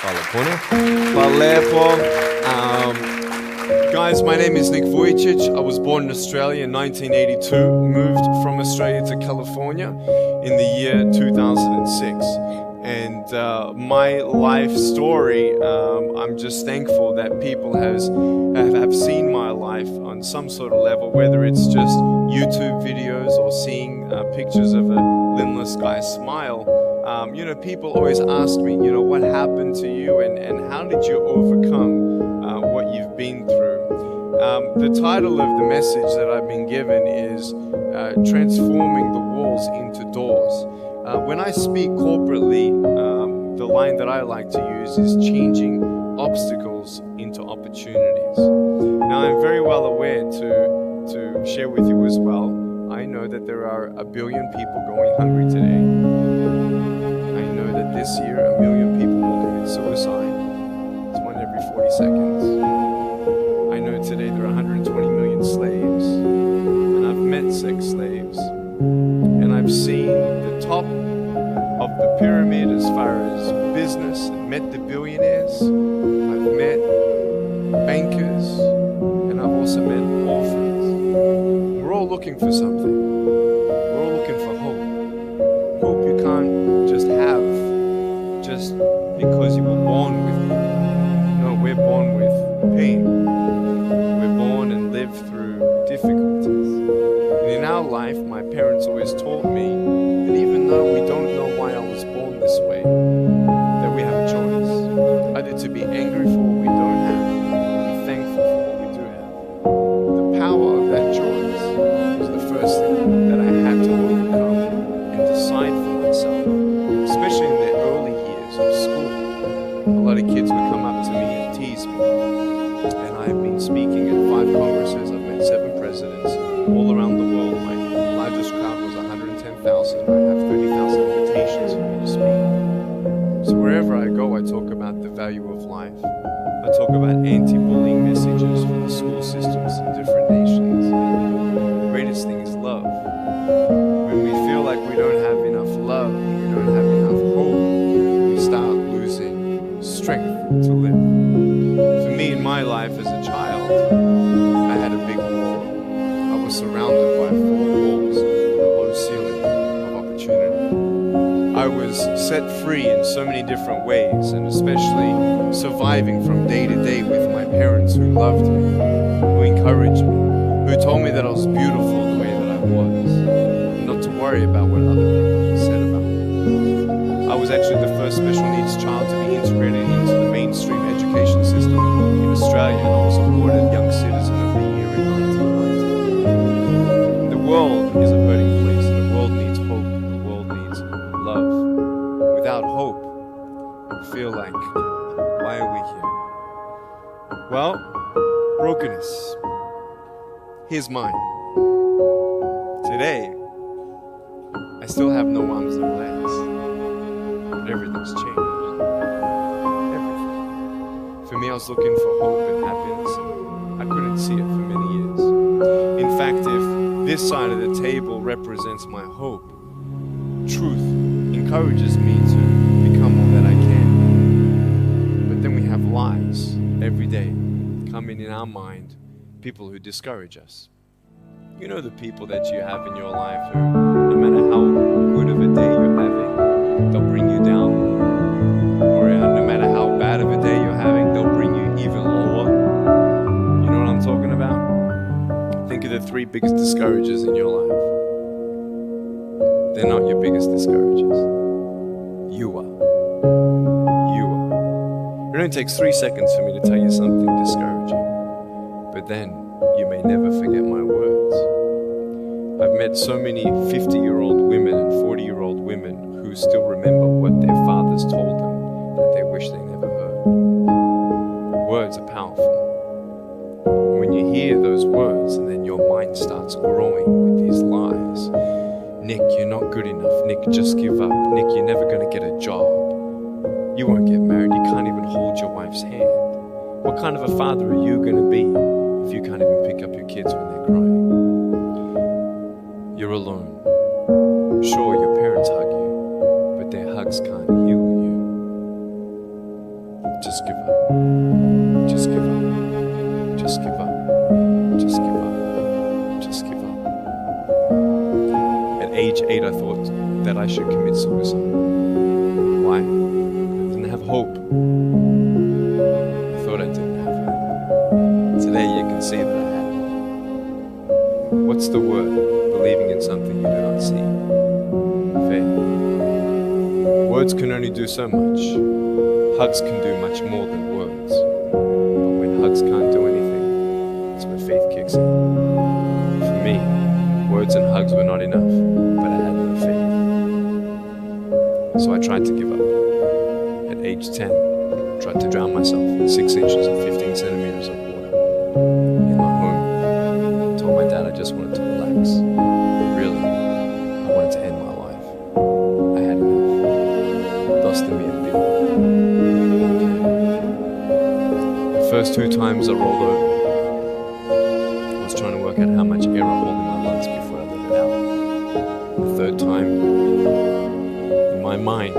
Hvala puno. Hvala lepo. Guys, my name is Nick Vujicic. I was born in Australia in 1982, moved from Australia to California in the year 2006. And my life story, I'm just thankful that people have seen my life on some sort of level, whether it's just YouTube videos or seeing pictures of a limbless guy smile. People always ask me, what happened to you and how did you overcome what you've been through? The title of the message that I've been given is Transforming the Walls into Doors. When I speak corporately, the line that I like to use is changing obstacles into opportunities. Now, I'm very well aware to share with you as well. I know that there are 1 billion people going hungry today. I know that this year 1 million people will commit suicide. It's one every 40 seconds. I know today there are 120 million slaves, and I've met sex slaves, and I've seen the top of the pyramid as far as business and met the billionaires. I've met bankers, and I've also met orphans. We're all looking for something. We're all looking for hope. Hope you can't just have just because you were born with it. No, we're born with pain. We're born and live through difficulties. And in our life, my parents always taught me that even though we don't know why I was born this way, that we have a choice. Either to be angry for what we don't have, or be thankful for what we do have. The power of that choice was the first thing that I had to overcome and decide for myself, especially in the early years of school. A lot of kids would come up to me and tease me. And I've been speaking at 5 congresses. I've met 7 presidents all around the world. My largest crowd was 110,000. I have 30,000 invitations for me to speak. So wherever I go, I talk about the value of life. I talk about anti-bullying messages for the school systems in different nations. The greatest thing is love. When we feel like we don't have enough love, we don't have enough hope, we start losing strength to live. For me, in my life as a child, I had a big wall. I was surrounded by 4 walls with a low ceiling of opportunity. I was set free in so many different ways, and especially surviving from day to day with my parents who loved me, who encouraged me, who told me that I was beautiful the way that I was, and not to worry about what other people said about me. I was actually the first special needs child to be integrated into the mainstream education system in Australia, and I was awarded Young Citizen of the Year in 1990. The world is a hurting place, and the world needs hope, and the world needs love. Without hope, I feel like, why are we here? Well, brokenness. Here's mine. Today, I still have no arms, no legs, but everything's changed. Everything. For me, I was looking for hope and happiness, and I couldn't see it for many years. In fact, if this side of the table represents my hope, truth encourages me to become all that I can. But then we have lies every day coming in our mind, people who discourage us. You know the people that you have in your life who, no matter how good of a day you're having, they'll bring you down. Or no matter how bad of a day you're having, they'll bring you even lower. You know what I'm talking about? Think of the 3 biggest discouragers in your life. They're not your biggest discouragers. You are. You are. It only takes 3 seconds for me to tell you something discouraging. But then you may never forget my words. I've met so many 50-year-old women and 40-year-old women who still remember what their fathers told them that they wish they never heard. Words are powerful. And when you hear those words and then your mind starts growing with these lies, Nick, you're not good enough. Nick, just give up. Nick, you're never going to get a job. You won't get married. You can't even hold your wife's hand. What kind of a father are you going to be if you can't even pick up your kids when they're crying? You're alone. Sure, your parents hug you, but their hugs can't heal you. age 8, I thought that I should commit suicide. Why? I didn't have hope. I thought I didn't have hope. Today you can see that I had hope. What's the word? Believing in something you do not see. Faith. Words can only do so much. Hugs can do much more than words. But when hugs can't do anything, that's where faith kicks in. For me, words and hugs were not enough, but I had no faith. So I tried to give up. At age 10, tried to drown myself in 6 inches and 15 centimeters of water. In my home, told my dad I just wanted to relax. Really, I wanted to end my life. I had enough. Lost me a bit. The first 2 times I rolled over, I was trying to work out how much air I hold in my lungs before I let it out. The 3rd time, in my mind,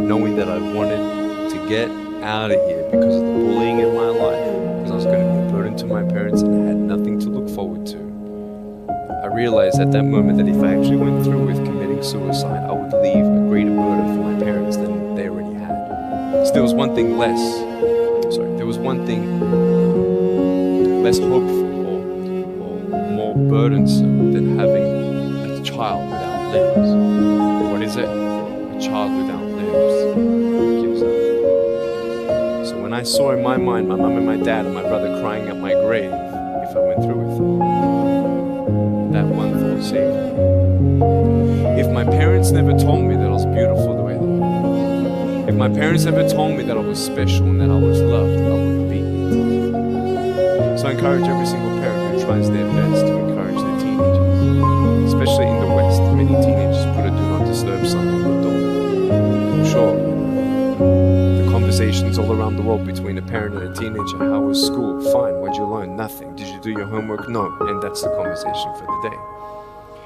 knowing that I wanted to get out of here because of the bullying in my life, because I was going to be a burden to my parents and I had nothing to look forward to. I realized at that moment that if I actually went through with committing suicide, I would leave a greater burden for my parents than they already had. So there was one thing less hopeful or more burdensome than having a child without limbs. What is it? A child without limbs gives up. So when I saw in my mind my mum and my dad and my brother crying at my grave if I went through with it, that one thought saved me. If my parents never told me that I was beautiful the way they were, if my parents never told me that I was special and that I was loved, I wouldn't be here. So I encourage every single parent who tries their best to encourage their teenagers, especially in the West. Many teenagers put a do not disturb sign on the door. I'm sure the conversations all around the world between a parent and a teenager: how was school? Fine. What'd you learn? Nothing. Did you do your homework? No. And that's the conversation for the day.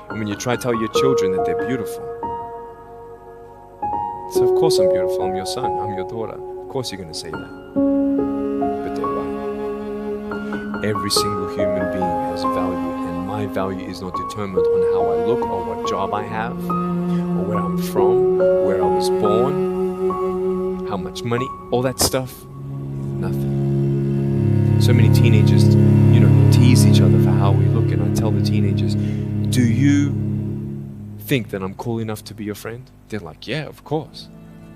And when you try to tell your children that they're beautiful, so of course I'm beautiful, I'm your son, I'm your daughter. Of course you're going to say that. But they're right. Every single human being has value, and my value is not determined on how I look or what job I have or where I'm from, where I was born, how much money, all that stuff, nothing. So many teenagers, tease each other for how we look, and I tell the teenagers, do you think that I'm cool enough to be your friend? They're like, yeah, of course.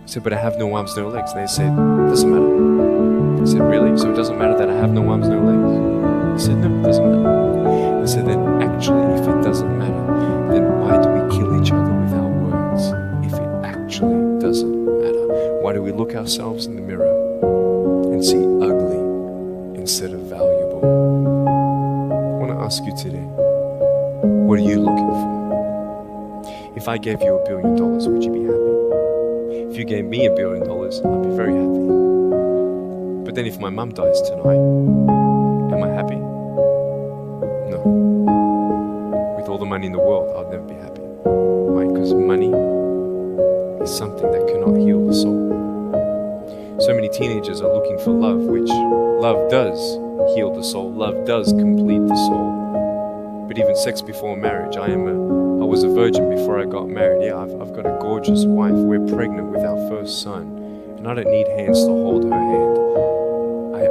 I said, but I have no arms, no legs. And they said, doesn't matter. I said, really? So it doesn't matter that I have no arms, no legs? He said, no, it doesn't matter. I said, then actually, if it doesn't matter, then why do we kill each other with our words if it actually doesn't matter? Why do we look ourselves in the mirror and see ugly instead of valuable? I want to ask you today, what are you looking for? If I gave you $1 billion, would you be happy? If you gave me $1 billion, I'd be very happy. But then if my mum dies tonight, am I happy? No. With all the money in the world, I'll never be happy. Why? Because money is something that cannot heal the soul. So many teenagers are looking for love, which love does heal the soul. Love does complete the soul. But even sex before marriage, I was a virgin before I got married. Yeah, I've got a gorgeous wife. We're pregnant with our first son. And I don't need hands to hold her hand.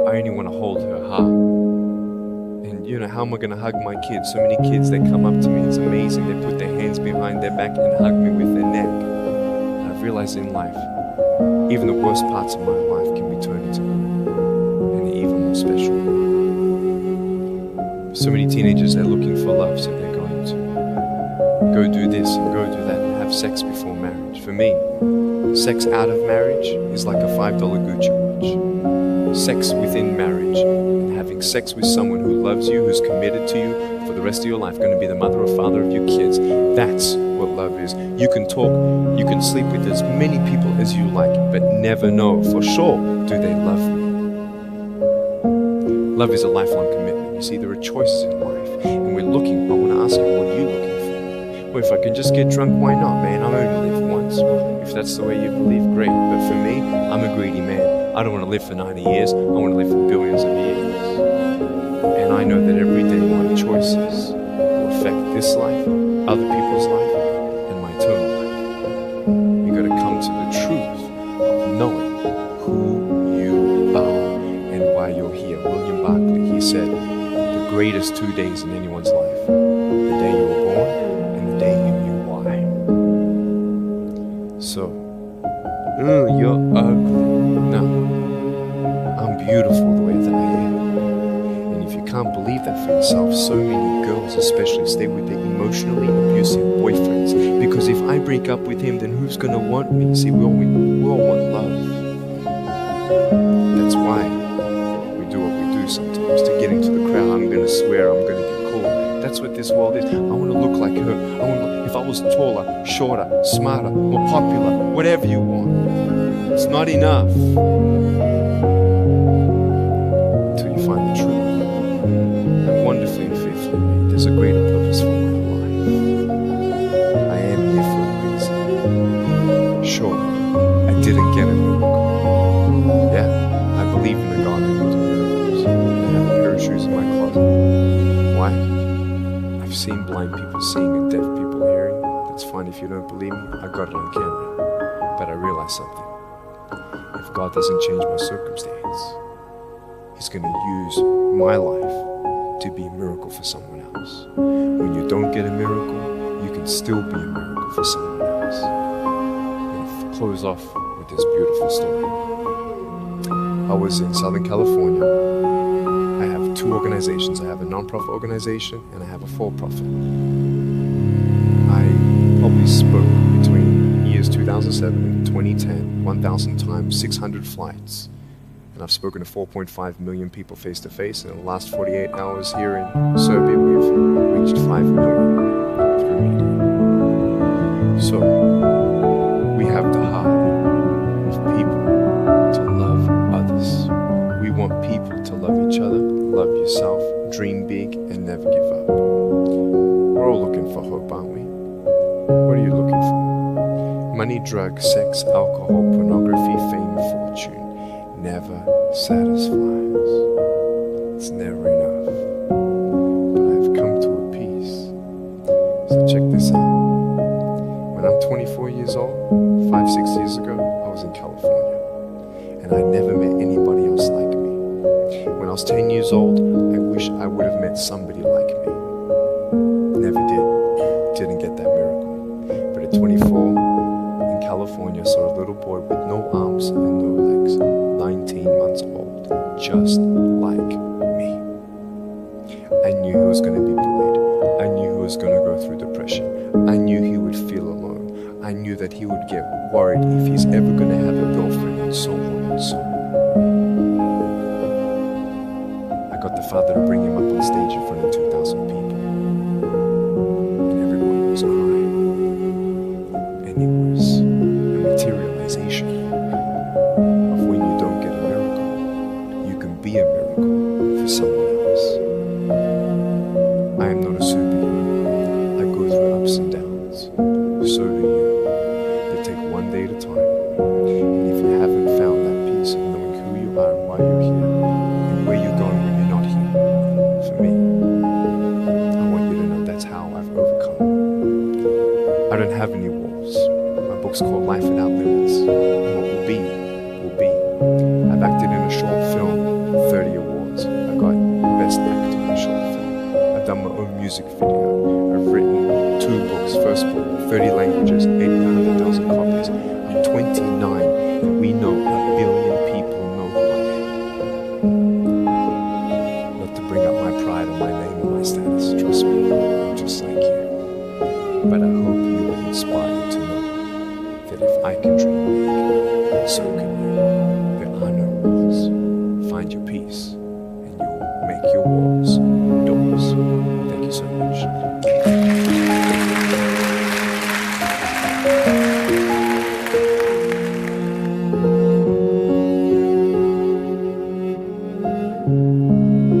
I only want to hold her heart. And how am I going to hug my kids? So many kids, they come up to me. It's amazing. They put their hands behind their back and hug me with their neck. And I've realized in life, even the worst parts of my life can be turned into good. And they're even more special. So many teenagers, they're looking for love, so they're going to go do this and go do that and have sex before marriage. For me, sex out of marriage is like a $5 Gucci watch. Sex within marriage and having sex with someone who loves you, who's committed to you for the rest of your life, going to be the mother or father of your kids, that's what love is. You can talk, you can sleep with as many people as you like, but never know for sure, do they love you? Love is a lifelong commitment. You see, there are choices in life, and we're looking. I want to ask you, what are you looking for? Well, if I can just get drunk, why not, man? I only live once. Well, if that's the way you believe, great. But for me, I'm a greedy man. I don't want to live for 90 years. I want to live for billions of years. And I know that every day my choices will affect this life, other people's life, said, the greatest 2 days in anyone's life. The day you were born and the day you knew why. So, you're ugly. No, I'm beautiful the way that I am. And if you can't believe that for yourself, so many girls especially stay with their emotionally abusive boyfriends. Because if I break up with him, then who's gonna want me? See, we all want love. That's why we do what we do sometimes. To get into the crowd, I'm gonna swear, I'm gonna be cool. That's what this world is. I wanna look like her. If I was taller, shorter, smarter, more popular, whatever you want. It's not enough until you find the truth. I'm wonderfully and fearfully made. There's a greater purpose for my life. I am here for a reason. Sure, I didn't get a miracle. Yeah, I believe in the God who can do miracles. I have a pair of shoes in my closet. Why? I've seen blind people seeing and deaf people hearing. That's fine if you don't believe me. I got it on camera. But I realized something. If God doesn't change my circumstance, He's going to use my life to be a miracle for someone else. When you don't get a miracle, you can still be a miracle for someone else. I'm going to close off with this beautiful story. I was in Southern California. I have two organizations. I have a non-profit organization and I have a for-profit. I probably spoke between years 2007 and 2010, 1,000 times, 600 flights. And I've spoken to 4.5 million people face to face. In the last 48 hours here in Serbia, we've reached 5 million through media. So we have the heart of people to love others. We want people to love each other, love yourself, dream big, and never give up. We're all looking for hope, aren't we? What are you looking for? Money, drugs, sex, alcohol, pornography, fame, fortune. Never satisfies. It's never enough. But I've come to a peace. So check this out. When I'm 24 years old, 5-6 years ago, I was in California. And I never met anybody else like me. When I was 10 years old, I wish I would have met somebody like me. Never did. Didn't get that miracle. But at 24, in California, I saw a little boy with no arms and no legs. 19 months old, just like me. I knew he was going to be bullied. I knew he was going to go through depression. I knew he would feel alone. I knew that he would get worried if he's ever going to have a girlfriend and so on and so on. I got the father to bring him up on stage in front of 2,000 people. And everyone was crying. And it was a materialization. Be a miracle for someone else. I am not a superhero. I go through ups and downs. So do you. They take one day at a time. And if you haven't found that peace of knowing who you are and why you're here, and where you're going when you're not here, for me, I want you to know that's how I've overcome. I don't have any walls. My book's called Life Without Limits. And what will be, will be. I've acted in a short film. 30 awards. I got Best Actor in a Short Film. I've done my own music video. I've written 2 books. First book, 30 languages, 800,000 copies.